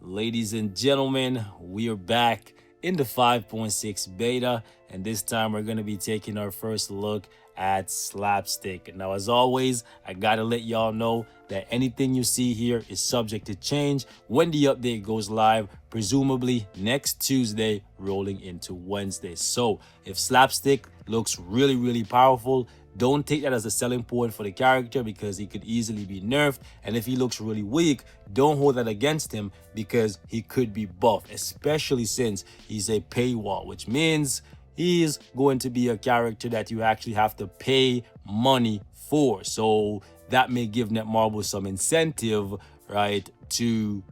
Ladies and gentlemen, we are back in the 5.6 beta, and this time we're going to be taking our first look at Slapstick. Now, as always, I gotta let y'all know that anything you see here is subject to change when the update goes live, presumably next Tuesday rolling into Wednesday. So if Slapstick looks really powerful, don't take that as a selling point for the character, because he could easily be nerfed. And if he looks really weak, don't hold that against him, because he could be buffed, especially since he's a paywall, which means he's going to be a character that you actually have to pay money for. So that may give Netmarble some incentive, right, to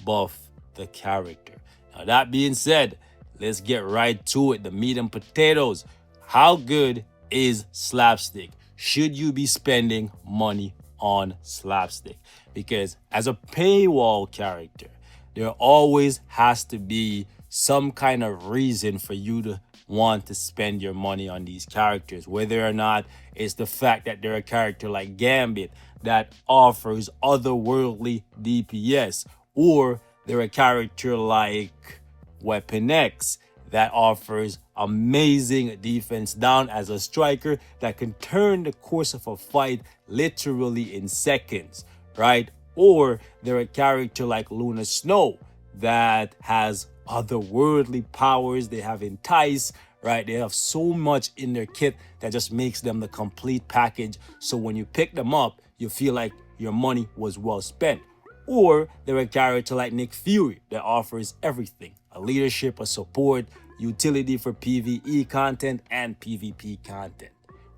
buff the character. Now, that being said, let's get right to it. The meat and potatoes. How good is Slapstick? Should you be spending money on Slapstick? Because as a paywall character, there always has to be some kind of reason for you to want to spend your money on these characters, whether or not it's the fact that they're a character like Gambit that offers otherworldly DPS, or they're a character like Weapon X that offers amazing defense down as a striker that can turn the course of a fight literally in seconds, right? Or they're a character like Luna Snow that has otherworldly powers. They have Entice, right? They have so much in their kit that just makes them the complete package. So when you pick them up, you feel like your money was well spent. Or they're a character like Nick Fury that offers everything: a leadership, a support, utility for PvE content and PvP content.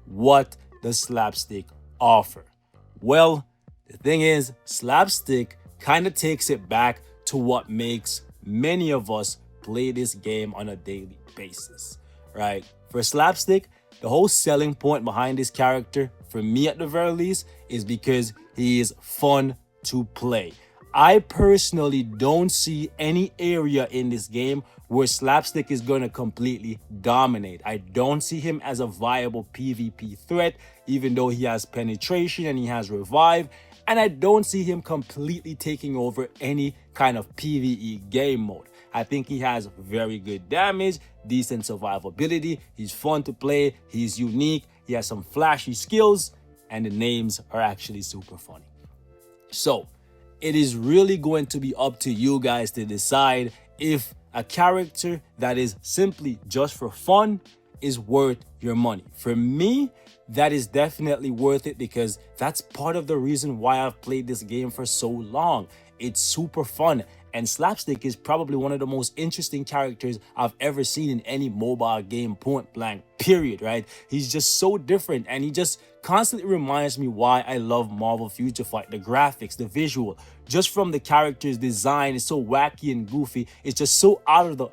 What does Slapstick offer? Well, the thing is, Slapstick kind of takes it back to what makes many of us play this game on a daily basis, right? For Slapstick, the whole selling point behind this character, for me at the very least, is because he is fun to play. I personally don't see any area in this game where Slapstick is going to completely dominate. I don't see him as a viable PvP threat, even though he has penetration and he has revive. And I don't see him completely taking over any kind of PvE game mode. I think he has very good damage, decent survivability. He's fun to play. He's unique. He has some flashy skills, and the names are actually super funny. So it is really going to be up to you guys to decide if a character that is simply just for fun is worth your money. For me, that is definitely worth it, because that's part of the reason why I've played this game for so long. It's super fun, and Slapstick is probably one of the most interesting characters I've ever seen in any mobile game, point blank, period, right? He's just so different, and he just constantly reminds me why I love Marvel Future Fight. The graphics, the visual, just from the character's design, is so wacky and goofy. It's just so out of the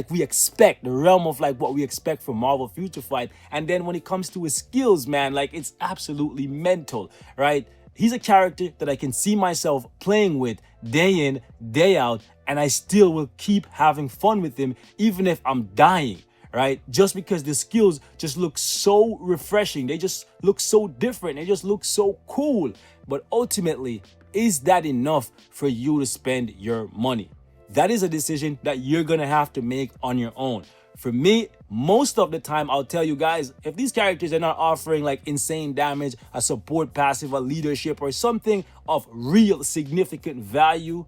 we expect, the realm of like what we expect from Marvel Future Fight. And then when it comes to his skills, man, like, it's absolutely mental, right? He's a character that I can see myself playing with day in, day out, and I still will keep having fun with him even if I'm dying, right? Just because the skills just look so refreshing. They just look so different. They just look so cool. But ultimately, is that enough for you to spend your money? That is a decision that you're going to have to make on your own. For me, most of the time, I'll tell you guys, if these characters are not offering like insane damage, a support passive, a leadership, or something of real significant value,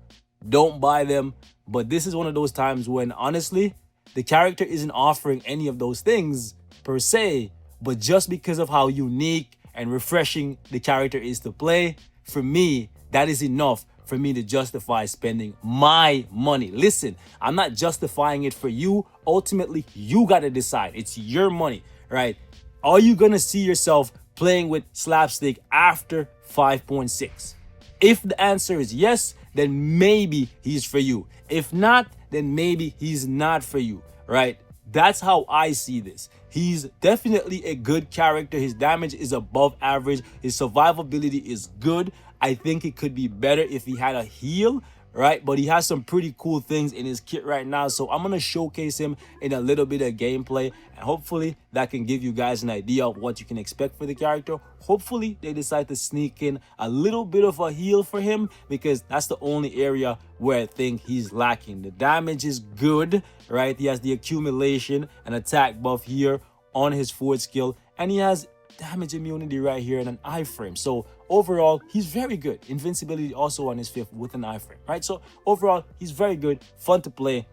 don't buy them. But this is one of those times when, honestly, the character isn't offering any of those things per se, but just because of how unique and refreshing the character is to play, for me, that is enough for me to justify spending my money. Listen, I'm not justifying it for you. Ultimately, you got to decide. It's your money, right? Are you going to see yourself playing with Slapstick after 5.6? If the answer is yes, then maybe he's for you. If not, then maybe he's not for you, right? That's how I see this. He's definitely a good character. His damage is above average. His survivability is good. I think it could be better if he had a heal, right? But he has some pretty cool things in his kit right now. So I'm going to showcase him in a little bit of gameplay. And hopefully that can give you guys an idea of what you can expect for the character. Hopefully they decide to sneak in a little bit of a heal for him, because that's the only area where I think he's lacking. The damage is good, right? He has the accumulation and attack buff here on his forward skill, and he has damage immunity right here and an iframe. So overall, he's very good. Invincibility also on his fifth with an iframe, right? So overall, he's very good, fun to play,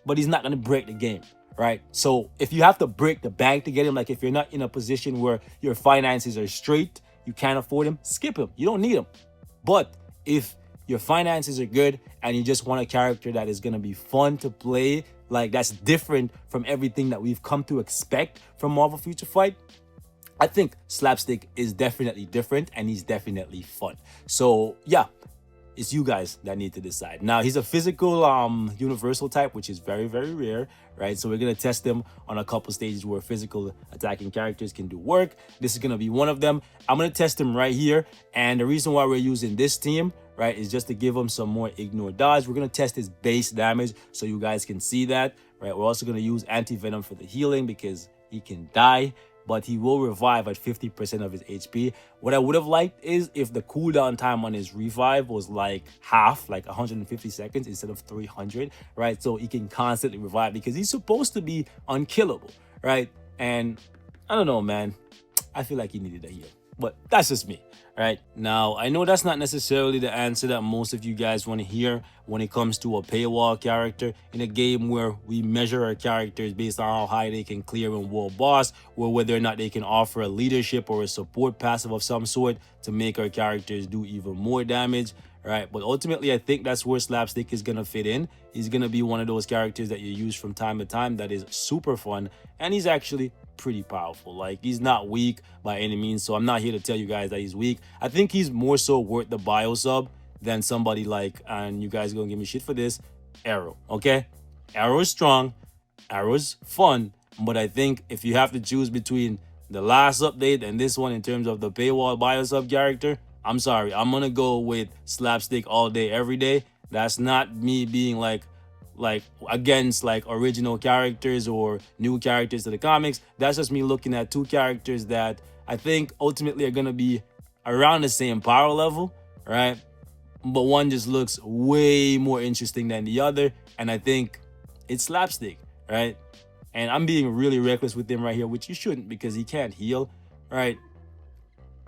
but he's not going to break the game, right? So if you have to break the bank to get him, like if you're not in a position where your finances are straight, you can't afford him, skip him. You don't need him. But if your finances are good and you just want a character that is going to be fun to play, like that's different from everything that we've come to expect from Marvel Future Fight, I think Slapstick is definitely different and he's definitely fun. So yeah, it's you guys that need to decide. Now, he's a physical universal type, which is very, very rare, right? So we're going to test him on a couple stages where physical attacking characters can do work. This is going to be one of them. I'm going to test him right here. And the reason why we're using this team, right, is just to give him some more ignore dodge. We're going to test his base damage so you guys can see that, right? We're also going to use anti-venom for the healing because he can die, but he will revive at 50% of his HP. What I would have liked is if the cooldown time on his revive was like half, like 150 seconds instead of 300, right? So he can constantly revive because he's supposed to be unkillable, right? And I don't know, man. I feel like he needed a heal, but that's just me. Right now, I know that's not necessarily the answer that most of you guys want to hear when it comes to a paywall character in a game where we measure our characters based on how high they can clear in world boss, or whether or not they can offer a leadership or a support passive of some sort to make our characters do even more damage, right? But ultimately, I think that's where Slapstick is gonna fit in. He's gonna be one of those characters that you use from time to time that is super fun, and he's actually pretty powerful. Like, he's not weak by any means, so I'm not here to tell you guys that he's weak. I think he's more so worth the bio sub than somebody like, and you guys gonna give me shit for this, Arrow. Okay, Arrow is strong, Arrow's fun, but I think if you have to choose between the last update and this one in terms of the paywall bio sub character, I'm sorry, I'm gonna go with Slapstick all day every day. That's not me being like against like original characters or new characters to the comics. That's just me looking at two characters that I think ultimately are gonna be around the same power level, right? But one just looks way more interesting than the other, and I think it's Slapstick, right? And I'm being really reckless with him right here, which you shouldn't because he can't heal, right?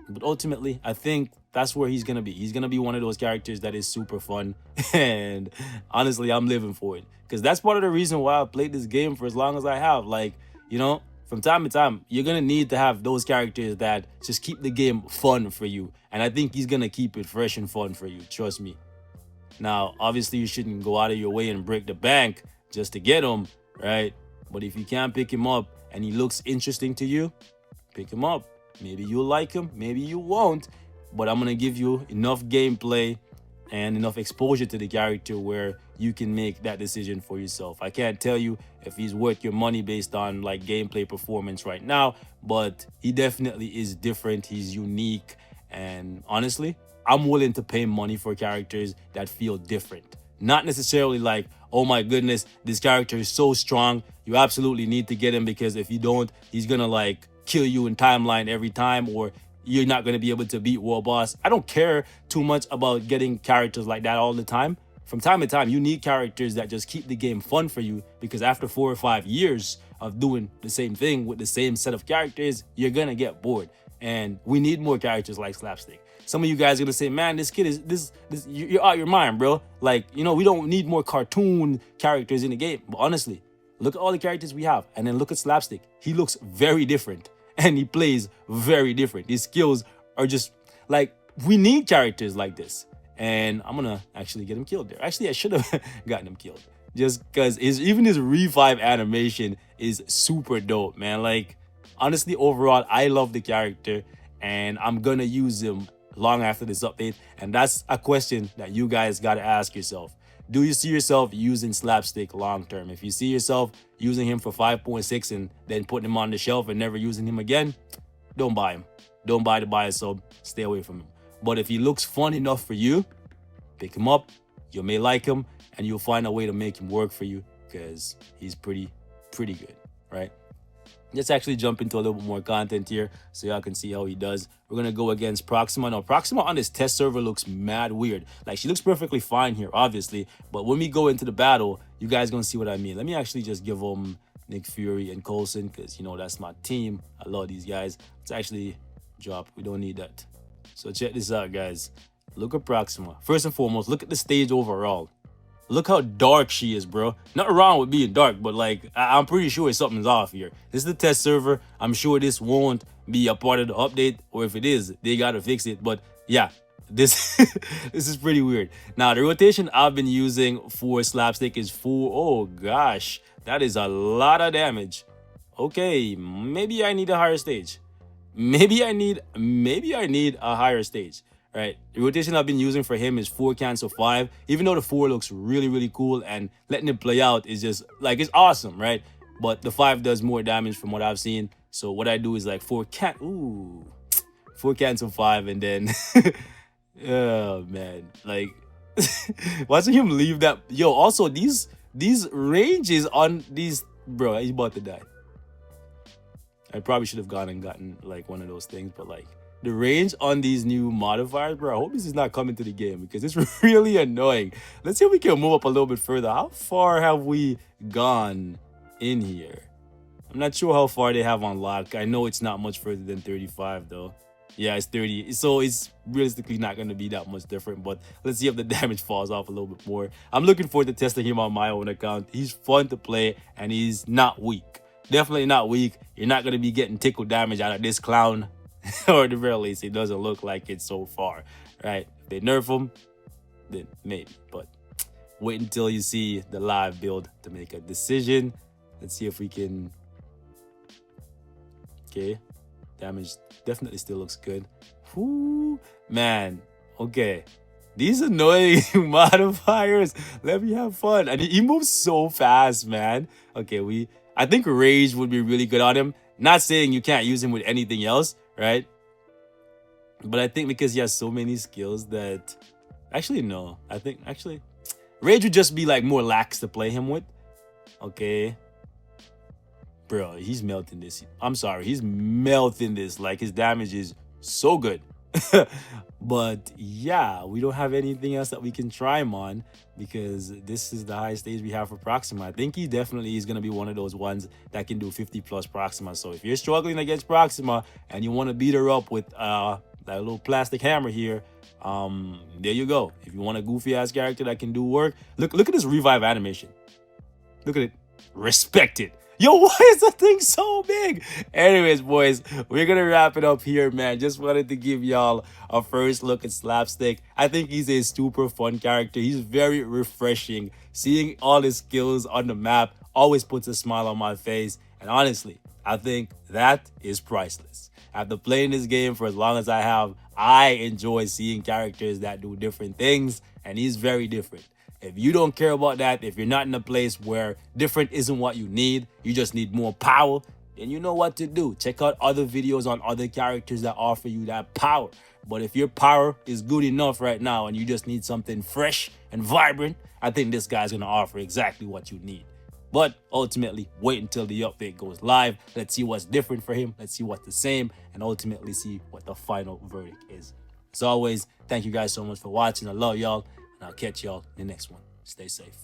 But ultimately, I think that's where he's gonna be. He's gonna be one of those characters that is super fun, and honestly, I'm living for it because that's part of the reason why I played this game for as long as I have. Like, you know, from time to time, you're gonna need to have those characters that just keep the game fun for you, and I think he's gonna keep it fresh and fun for you. Trust me. Now, obviously, you shouldn't go out of your way and break the bank just to get him, right? But if you can't pick him up and he looks interesting to you, pick him up. Maybe you'll like him, maybe you won't, but I'm gonna give you enough gameplay and enough exposure to the character where you can make that decision for yourself. I can't tell you if he's worth your money based on like gameplay performance right now, but he definitely is different. He's unique, and honestly, I'm willing to pay money for characters that feel different. Not necessarily like, oh my goodness, this character is so strong, you absolutely need to get him because if you don't, he's gonna like kill you in timeline every time, or you're not going to be able to beat world boss. I don't care too much about getting characters like that all the time. From time to time, you need characters that just keep the game fun for you, because after 4 or 5 years of doing the same thing with the same set of characters, you're going to get bored. And we need more characters like Slapstick. Some of you guys are going to say, man, this kid is this you're out your mind, bro. Like, you know, we don't need more cartoon characters in the game. But honestly, look at all the characters we have, and then look at Slapstick. He looks very different, and he plays very different. His skills are just like, we need characters like this. And I'm gonna actually get him killed there. Actually, I should have gotten him killed, just because even his revive animation is super dope, man. Like, honestly, overall, I love the character, and I'm gonna use him long after this update. And that's a question that you guys gotta ask yourself. Do you see yourself using Slapstick long term? If you see yourself using him for 5.6 and then putting him on the shelf and never using him again, don't buy him. Don't buy the buy sub. Stay away from him. But if he looks fun enough for you, pick him up, You may like him, and you'll find a way to make him work for you because he's pretty good, right? Let's actually jump into a little bit more content here so y'all can see how he does. We're going to go against Proxima. Now, Proxima on this test server looks mad weird. Like, she looks perfectly fine here, obviously. But when we go into the battle, you guys going to see what I mean. Let me actually just give them Nick Fury and Coulson because, you know, that's my team. I love these guys. Let's actually drop. We don't need that. So check this out, guys. Look at Proxima. First and foremost, look at the stage overall. Look how dark she is, bro. Nothing wrong with being dark, but like, I'm pretty sure something's off here. This is the test server. I'm sure this won't be a part of the update, or if it is, they gotta fix it. But yeah, this this is pretty weird. Now, the rotation I've been using for Slapstick is 4. Oh gosh, that is a lot of damage. Okay, maybe I need a higher stage. Maybe I need a higher stage. Right, the rotation I've been using for him is 4 cancel 5. Even though the 4 looks really cool and letting it play out is just like, it's awesome, right? But the 5 does more damage from what I've seen. So what I do is like 4 cancel 5, and then oh man, like watching him leave that. Yo, also these ranges on these, bro, he's about to die. I probably should have gone and gotten like one of those things, but like, the range on these new modifiers, bro, I hope this is not coming to the game because it's really annoying. Let's see if we can move up a little bit further. How far have we gone in here? I'm not sure how far they have on lock. I know it's not much further than 35, though. Yeah, it's 30. So it's realistically not going to be that much different. But let's see if the damage falls off a little bit more. I'm looking forward to testing him on my own account. He's fun to play, and he's not weak. Definitely not weak. You're not going to be getting tickle damage out of this clown. Or at the very least, it doesn't look like it so far, right? If they nerf him, then maybe. But wait until you see the live build to make a decision. Let's see if we can... Okay. Damage definitely still looks good. Whoo, man. Okay. These annoying modifiers. Let me have fun. And he moves so fast, man. Okay, I think Rage would be really good on him. Not saying you can't use him with anything else, right? But I think because he has so many skills that... Actually, no. I think, actually... Rage would just be, like, more lax to play him with. Okay. Bro, he's melting this. I'm sorry. He's melting this. Like, his damage is so good. But, yeah, we don't have anything else that we can try him on because this is the highest stage we have for Proxima. I think he definitely is going to be one of those ones that can do 50+ Proxima. So if you're struggling against Proxima and you want to beat her up with that little plastic hammer here, there you go. If you want a goofy-ass character that can do work, look at this revive animation. Look at it. Respect it. Yo, why is that thing so big? Anyways, boys, we're going to wrap it up here, man. Just wanted to give y'all a first look at Slapstick. I think he's a super fun character. He's very refreshing. Seeing all his skills on the map always puts a smile on my face. And honestly, I think that is priceless. After playing this game for as long as I have, I enjoy seeing characters that do different things. And he's very different. If you don't care about that, if you're not in a place where different isn't what you need, you just need more power, then you know what to do. Check out other videos on other characters that offer you that power. But if your power is good enough right now and you just need something fresh and vibrant, I think this guy's going to offer exactly what you need. But ultimately, wait until the update goes live. Let's see what's different for him. Let's see what's the same, and ultimately see what the final verdict is. As always, thank you guys so much for watching. I love y'all. And I'll catch y'all in the next one. Stay safe.